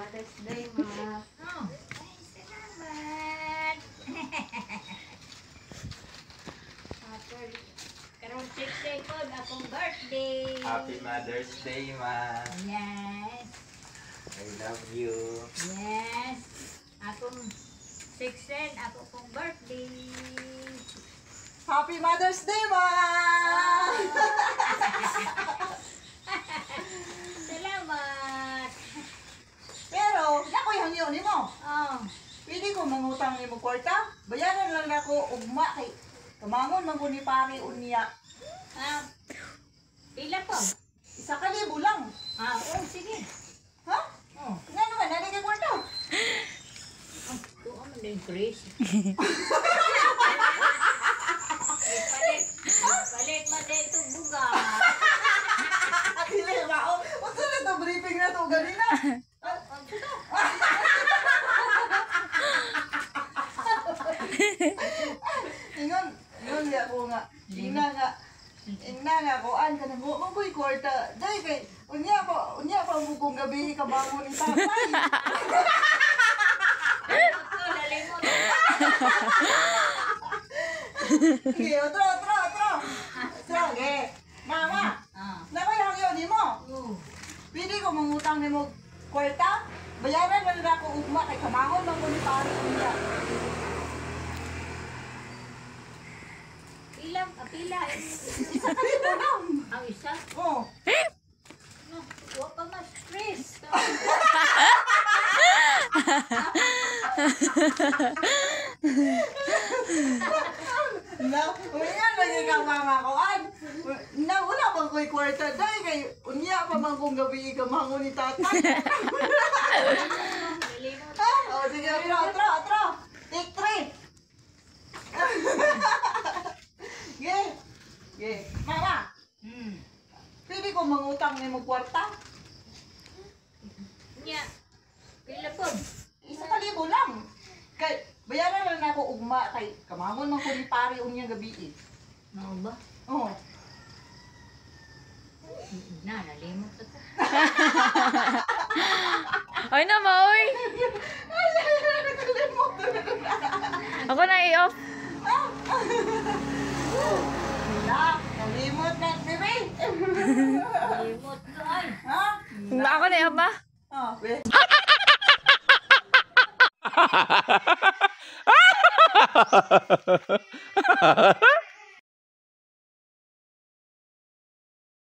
Mother's Day, ma. Oh, ay, salamat. Karon 6 day ko, akong birthday. Happy Mother's Day, ma. Yes. I love you. Yes. Akong 6 ako kong birthday. Happy Mother's Day, ma! Salamat. Pero, nakoy hangyo ni mo. Oh, Pwede ko mangutang ni mo kwarta. Bayaran lang ako ugma kay kamangon man ko ni pari unya. ah, pila po? 1,000 lang. Ah, oh, sige. Ha? Oh, Nga naman, nari ka kwarta. tuwa mo din, Chris. Palit mo din ito buga. Dili ba? O sila to briefing na to ganina. Ingon ya ko nga. Ina nga ko an ka nang mo ko'y kwarta. Dai kay unya pa mo kong gabi ka bangon ni tatay. Nalimot. Sige, otro. Sige. Mama, Ah, nakoy hangyo nimo. oh. Pwede ko mangutang nimo kwarta. Bayaran man na ako ugma kay kamangon man ko ni pari unya. Pila. 1,000 lang. Ang isa? Oh. No, huwag pa mas stress. Na, unya lagi ka mama ko an. Na wala bang ko'y kwarta dai kay unya pa man kong gabi ka mangon ni tatay. Nalimot. Oh, sige, otro. Take 3. Ge. Mama, pwede ko mangutang ni mo kwarta? Nya. Pila po? 1,000 lang. Kay bayaran lang na ako ugma kay kamangon man ko ni pari unyang gabi eh. Mao ba? Oh. Nalimot ako. Ay na, maoy. Ako na i-off. Nalimot na, bebe. Nalimot ko ay. Ha? Ako na i-off ba? Oh, be. Ha ha ha ha!